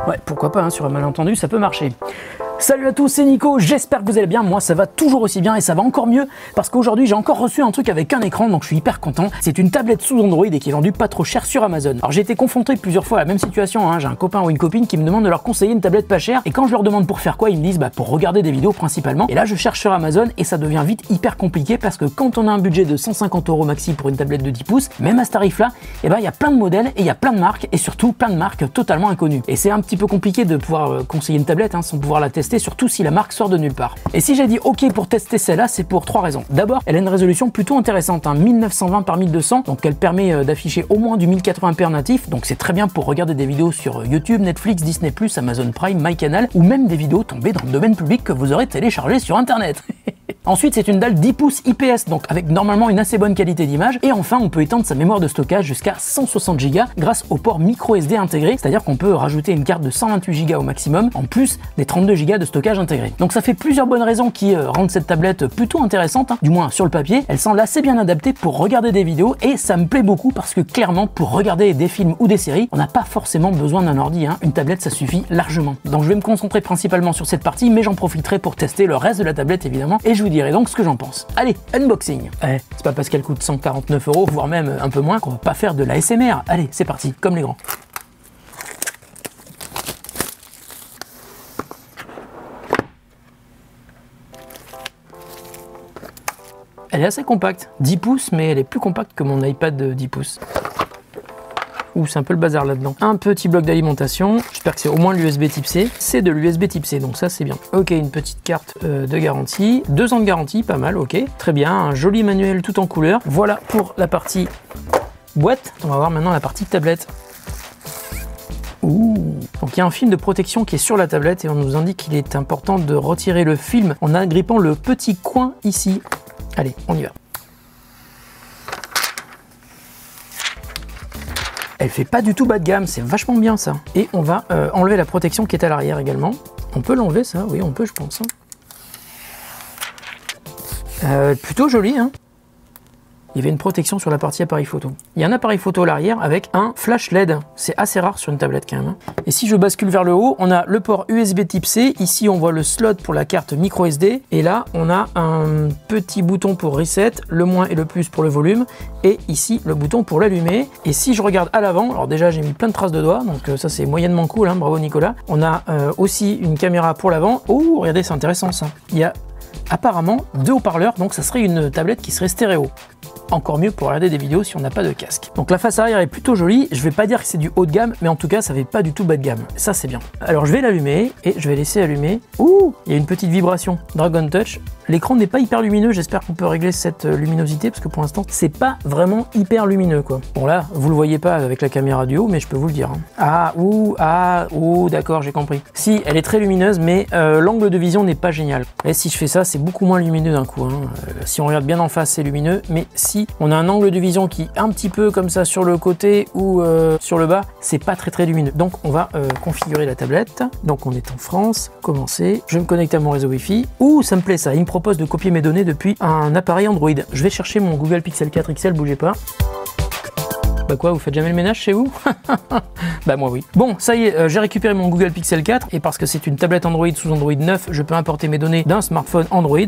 Ouais, pourquoi pas, hein, sur un malentendu, ça peut marcher. Salut à tous, c'est Nico, j'espère que vous allez bien, moi ça va toujours aussi bien et ça va encore mieux parce qu'aujourd'hui j'ai encore reçu un truc avec un écran donc je suis hyper content. C'est une tablette sous Android et qui est vendue pas trop cher sur Amazon. Alors j'ai été confronté plusieurs fois à la même situation, hein. J'ai un copain ou une copine qui me demande de leur conseiller une tablette pas chère et quand je leur demande pour faire quoi, ils me disent pour regarder des vidéos principalement. Et là je cherche sur Amazon et ça devient vite hyper compliqué parce que quand on a un budget de 150 € maxi pour une tablette de 10 pouces, même à ce tarif là, il y a plein de modèles et il y a plein de marques et surtout plein de marques totalement inconnues. Et c'est un petit peu compliqué de pouvoir conseiller une tablette sans pouvoir la tester, surtout si la marque sort de nulle part. Et si j'ai dit ok pour tester celle-là, c'est pour 3 raisons. D'abord, elle a une résolution plutôt intéressante, 1920 par 1200, donc elle permet d'afficher au moins du 1080p natif, donc c'est très bien pour regarder des vidéos sur YouTube, Netflix, Disney+, Amazon Prime, MyCanal, ou même des vidéos tombées dans le domaine public que vous aurez téléchargées sur Internet. Ensuite, c'est une dalle 10 pouces IPS, donc avec normalement une assez bonne qualité d'image. Et enfin, on peut étendre sa mémoire de stockage jusqu'à 160 Go grâce au port micro SD intégré, c'est-à-dire qu'on peut rajouter une carte de 128 Go au maximum, en plus des 32 Go de stockage intégré. Donc ça fait plusieurs bonnes raisons qui rendent cette tablette plutôt intéressante, du moins sur le papier. Elle semble assez bien adaptée pour regarder des vidéos et ça me plaît beaucoup parce que clairement, pour regarder des films ou des séries, on n'a pas forcément besoin d'un ordi, Une tablette, ça suffit largement. Donc je vais me concentrer principalement sur cette partie, mais j'en profiterai pour tester le reste de la tablette évidemment, et je vous dirai donc ce que j'en pense. Allez, unboxing. C'est pas parce qu'elle coûte 149 €, voire même un peu moins, qu'on va pas faire de la SMR. Allez, c'est parti, comme les grands. Elle est assez compacte, 10 pouces, mais elle est plus compacte que mon iPad de 10 pouces. Ouh, c'est un peu le bazar là-dedans. Un petit bloc d'alimentation, j'espère que c'est au moins l'USB type C. C'est de l'USB type C, donc ça c'est bien. Ok, une petite carte de garantie, 2 ans de garantie, pas mal, ok. Très bien, un joli manuel tout en couleur. Voilà pour la partie boîte. On va voir maintenant la partie tablette. Ouh. Donc il y a un film de protection qui est sur la tablette et on nous indique qu'il est important de retirer le film en agrippant le petit coin ici. Allez, on y va. Elle fait pas du tout bas de gamme, c'est vachement bien ça. Et on va enlever la protection qui est à l'arrière également. On peut l'enlever ça, oui on peut je pense. Plutôt joli Il y avait une protection sur la partie appareil photo. Il y a un appareil photo à l'arrière avec un flash LED. C'est assez rare sur une tablette quand même. Et si je bascule vers le haut, on a le port USB type C. Ici, on voit le slot pour la carte micro SD. Et là, on a un petit bouton pour reset, le moins et le plus pour le volume. Et ici, le bouton pour l'allumer. Et si je regarde à l'avant, alors déjà, j'ai mis plein de traces de doigts. Donc ça, c'est moyennement cool. Bravo Nicolas. On a aussi une caméra pour l'avant. Oh, regardez, c'est intéressant ça. Il y a apparemment 2 haut-parleurs. Donc ça serait une tablette qui serait stéréo. Encore mieux pour regarder des vidéos si on n'a pas de casque. Donc la face arrière est plutôt jolie, je vais pas dire que c'est du haut de gamme, mais en tout cas ça fait pas du tout bas de gamme. Ça c'est bien. Alors je vais l'allumer et je vais laisser allumer. Ouh, il y a une petite vibration. Dragon Touch. L'écran n'est pas hyper lumineux, j'espère qu'on peut régler cette luminosité parce que pour l'instant c'est pas vraiment hyper lumineux quoi. Bon là, vous le voyez pas avec la caméra du haut, mais je peux vous le dire. D'accord, j'ai compris. Si, elle est très lumineuse, mais l'angle de vision n'est pas génial. Et si je fais ça, c'est beaucoup moins lumineux d'un coup. Si on regarde bien en face, c'est lumineux, mais si on a un angle de vision qui est un petit peu comme ça sur le côté ou sur le bas, c'est pas très lumineux. Donc on va configurer la tablette. Donc on est en France, commencer. Je me connecte à mon réseau Wi-Fi. Ouh, ça me plaît ça. Il me propose de copier mes données depuis un appareil Android. Je vais chercher mon Google Pixel 4 XL, bougez pas. Bah quoi, vous faites jamais le ménage chez vous? Bah moi oui. Bon, ça y est, j'ai récupéré mon Google Pixel 4 et parce que c'est une tablette Android sous Android 9, je peux importer mes données d'un smartphone Android.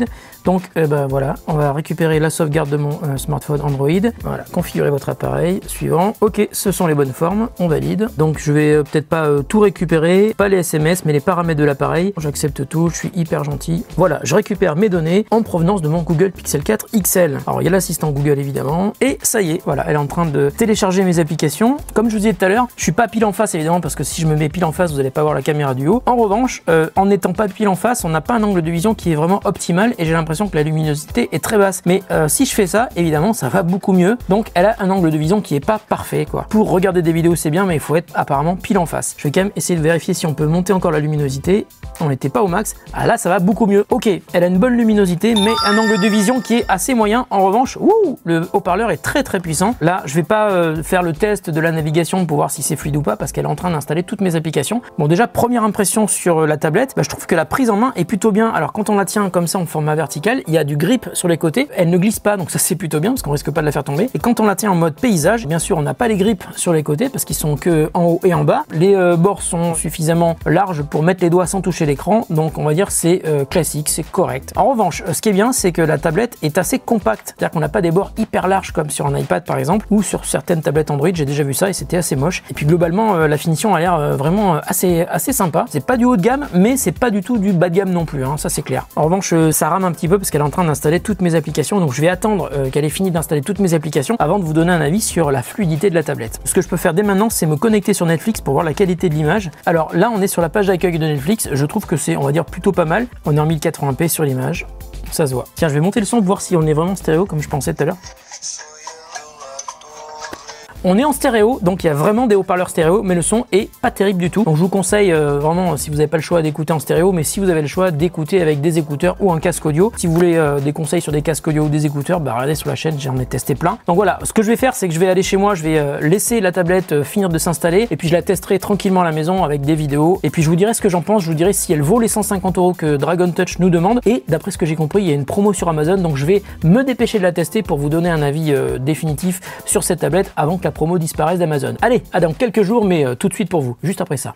Donc voilà, on va récupérer la sauvegarde de mon smartphone Android. Voilà, configurez votre appareil, suivant. Ok, ce sont les bonnes formes, on valide. Donc je vais peut-être pas tout récupérer, pas les SMS, mais les paramètres de l'appareil. J'accepte tout, je suis hyper gentil. Voilà, je récupère mes données en provenance de mon Google Pixel 4 XL. Alors il y a l'assistant Google évidemment, et ça y est, voilà, elle est en train de télécharger mes applications. Comme je vous disais tout à l'heure, je suis pas pile en face évidemment parce que si je me mets pile en face, vous n'allez pas voir la caméra du haut. En revanche, en n'étant pas pile en face, on n'a pas un angle de vision qui est vraiment optimal et j'ai l'impression que la luminosité est très basse. Mais si je fais ça, évidemment, ça va beaucoup mieux. Donc elle a un angle de vision qui est pas parfait quoi. Pour regarder des vidéos, c'est bien, mais il faut être apparemment pile en face. Je vais quand même essayer de vérifier si on peut monter encore la luminosité. on n'était pas au max. Ah là ça va beaucoup mieux. Ok, elle a une bonne luminosité mais un angle de vision qui est assez moyen. En revanche, le haut-parleur est très très puissant. Là je vais pas faire le test de la navigation pour voir si c'est fluide ou pas parce qu'elle est en train d'installer toutes mes applications. Bon déjà première impression sur la tablette, je trouve que la prise en main est plutôt bien. Alors quand on la tient comme ça en format vertical, il y a du grip sur les côtés, elle ne glisse pas donc ça c'est plutôt bien parce qu'on risque pas de la faire tomber. Et quand on la tient en mode paysage, bien sûr on n'a pas les grips sur les côtés parce qu'ils sont que en haut et en bas. Les bords sont suffisamment larges pour mettre les doigts sans toucher l'écran, donc on va dire c'est classique, c'est correct. En revanche, ce qui est bien, c'est que la tablette est assez compacte, c'est-à-dire qu'on n'a pas des bords hyper larges comme sur un iPad par exemple, ou sur certaines tablettes Android, j'ai déjà vu ça et c'était assez moche. Et puis globalement, la finition a l'air vraiment assez sympa. C'est pas du haut de gamme, mais c'est pas du tout du bas de gamme non plus, hein, ça c'est clair. En revanche, ça rame un petit peu parce qu'elle est en train d'installer toutes mes applications, donc je vais attendre qu'elle ait fini d'installer toutes mes applications avant de vous donner un avis sur la fluidité de la tablette. Ce que je peux faire dès maintenant, c'est me connecter sur Netflix pour voir la qualité de l'image. Alors là, on est sur la page d'accueil de Netflix, je trouve que c'est, on va dire, plutôt pas mal. On est en 1080p sur l'image, ça se voit. Tiens, je vais monter le son pour voir si on est vraiment stéréo comme je pensais tout à l'heure. On est en stéréo, donc il y a vraiment des haut-parleurs stéréo, mais le son est pas terrible du tout. Donc je vous conseille vraiment, si vous n'avez pas le choix d'écouter en stéréo, mais si vous avez le choix d'écouter avec des écouteurs ou un casque audio. Si vous voulez des conseils sur des casques audio ou des écouteurs, regardez sur la chaîne, j'en ai testé plein. Donc voilà, ce que je vais faire, c'est que je vais aller chez moi, je vais laisser la tablette finir de s'installer, et puis je la testerai tranquillement à la maison avec des vidéos, et puis je vous dirai ce que j'en pense, je vous dirai si elle vaut les 150 € que Dragon Touch nous demande, et d'après ce que j'ai compris, il y a une promo sur Amazon, donc je vais me dépêcher de la tester pour vous donner un avis définitif sur cette tablette avant que la promo disparaisse d'Amazon. Allez, à dans quelques jours, mais tout de suite pour vous, juste après ça.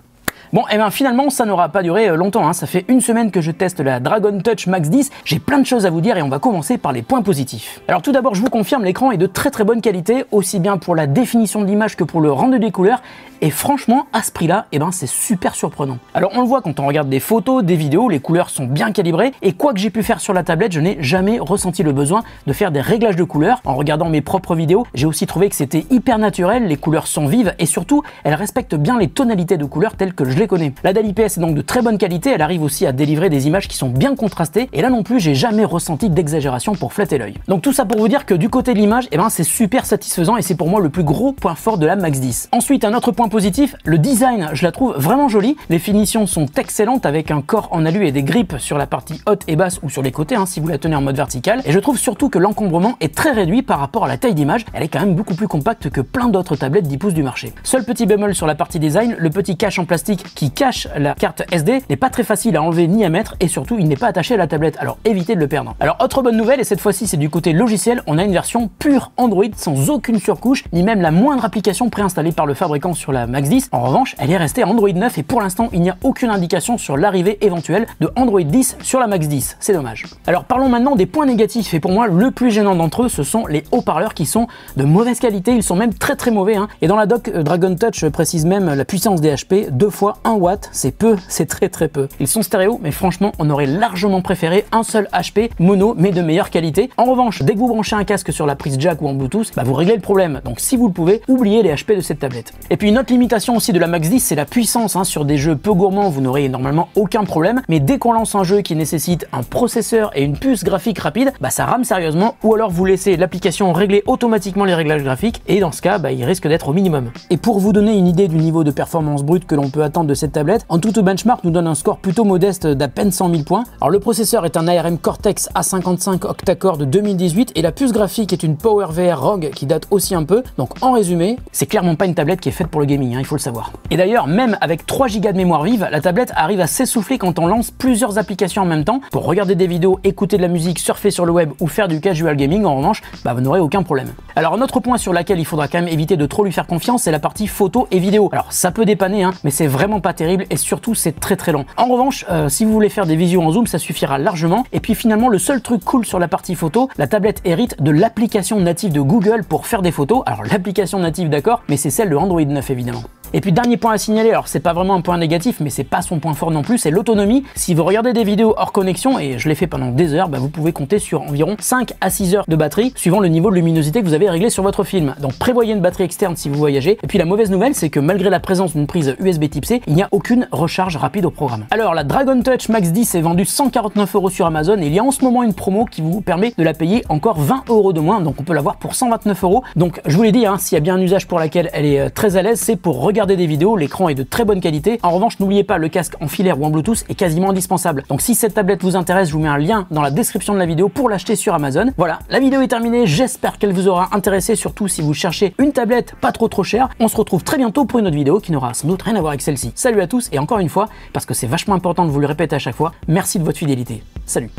Bon, et bien finalement, ça n'aura pas duré longtemps, hein. Ça fait une semaine que je teste la Dragon Touch Max 10. J'ai plein de choses à vous dire et on va commencer par les points positifs. Alors tout d'abord, je vous confirme, l'écran est de très très bonne qualité, aussi bien pour la définition de l'image que pour le rendu des couleurs. Et franchement, à ce prix-là, c'est super surprenant. Alors on le voit quand on regarde des photos, des vidéos, les couleurs sont bien calibrées. Et quoi que j'ai pu faire sur la tablette, je n'ai jamais ressenti le besoin de faire des réglages de couleurs. En regardant mes propres vidéos, j'ai aussi trouvé que c'était hyper naturel, les couleurs sont vives et surtout, elles respectent bien les tonalités de couleurs telles que je les connais. La dalle IPS est donc de très bonne qualité, elle arrive aussi à délivrer des images qui sont bien contrastées. Et là non plus, j'ai jamais ressenti d'exagération pour flatter l'œil. Donc tout ça pour vous dire que du côté de l'image, c'est super satisfaisant et c'est pour moi le plus gros point fort de la Max 10. Ensuite, un autre point positif, le design, je la trouve vraiment jolie. Les finitions sont excellentes avec un corps en alu et des grips sur la partie haute et basse ou sur les côtés si vous la tenez en mode vertical. Et je trouve surtout que l'encombrement est très réduit par rapport à la taille d'image. Elle est quand même beaucoup plus compacte que plein d'autres tablettes 10 pouces du marché. Seul petit bémol sur la partie design, le petit cache en plastique qui cache la carte SD n'est pas très facile à enlever ni à mettre et surtout il n'est pas attaché à la tablette, alors évitez de le perdre. Alors autre bonne nouvelle, et cette fois-ci c'est du côté logiciel, on a une version pure Android sans aucune surcouche ni même la moindre application préinstallée par le fabricant sur la Max 10. En revanche, elle est restée Android 9 et pour l'instant il n'y a aucune indication sur l'arrivée éventuelle de Android 10 sur la Max 10, c'est dommage. Alors parlons maintenant des points négatifs et pour moi le plus gênant d'entre eux ce sont les haut-parleurs qui sont de mauvaise qualité, ils sont même très très mauvais et dans la doc Dragon Touch précise même la puissance des HP, 2 fois 1 watt, c'est peu, c'est très très peu. Ils sont stéréo mais franchement on aurait largement préféré un seul HP mono mais de meilleure qualité. En revanche, dès que vous branchez un casque sur la prise jack ou en Bluetooth, vous réglez le problème, donc si vous le pouvez, oubliez les HP de cette tablette. Et puis une autre limitation aussi de la Max 10, c'est la puissance. Sur des jeux peu gourmands, vous n'aurez normalement aucun problème, mais dès qu'on lance un jeu qui nécessite un processeur et une puce graphique rapide, ça rame sérieusement, ou alors vous laissez l'application régler automatiquement les réglages graphiques, et dans ce cas, il risque d'être au minimum. Et pour vous donner une idée du niveau de performance brute que l'on peut attendre de cette tablette, Antutu Benchmark nous donne un score plutôt modeste d'à peine 100 000 points. Alors le processeur est un ARM Cortex A55 octa-core de 2018, et la puce graphique est une PowerVR ROG qui date aussi un peu, donc en résumé, c'est clairement pas une tablette qui est faite pour le gaming, il faut le savoir. Et d'ailleurs, même avec 3 Go de mémoire vive, la tablette arrive à s'essouffler quand on lance plusieurs applications en même temps. Pour regarder des vidéos, écouter de la musique, surfer sur le web ou faire du casual gaming, en revanche, vous n'aurez aucun problème. Alors un autre point sur lequel il faudra quand même éviter de trop lui faire confiance, c'est la partie photo et vidéo. Alors ça peut dépanner, mais c'est vraiment pas terrible et surtout c'est très très lent. En revanche, si vous voulez faire des visios en zoom, ça suffira largement. Et puis finalement, le seul truc cool sur la partie photo, la tablette hérite de l'application native de Google pour faire des photos. Alors l'application native d'accord, mais c'est celle de Android 9 évidemment. Et puis dernier point à signaler, alors c'est pas vraiment un point négatif, mais c'est pas son point fort non plus, c'est l'autonomie. Si vous regardez des vidéos hors connexion, et je l'ai fait pendant des heures, vous pouvez compter sur environ 5 à 6 heures de batterie, suivant le niveau de luminosité que vous avez réglé sur votre film. Donc prévoyez une batterie externe si vous voyagez. Et puis la mauvaise nouvelle, c'est que malgré la présence d'une prise USB Type C, il n'y a aucune recharge rapide au programme. Alors la Dragon Touch Max 10 est vendue 149 € sur Amazon, et il y a en ce moment une promo qui vous permet de la payer encore 20 € de moins, donc on peut l'avoir pour 129 €. Donc je vous l'ai dit, s'il y a bien un usage pour laquelle elle est très à l'aise, c'est pour regarder regarder des vidéos, l'écran est de très bonne qualité. En revanche, n'oubliez pas, le casque en filaire ou en Bluetooth est quasiment indispensable. Donc si cette tablette vous intéresse, je vous mets un lien dans la description de la vidéo pour l'acheter sur Amazon. Voilà, la vidéo est terminée, j'espère qu'elle vous aura intéressé, surtout si vous cherchez une tablette pas trop chère. On se retrouve très bientôt pour une autre vidéo qui n'aura sans doute rien à voir avec celle-ci. Salut à tous et encore une fois, parce que c'est vachement important de vous le répéter à chaque fois, merci de votre fidélité. Salut.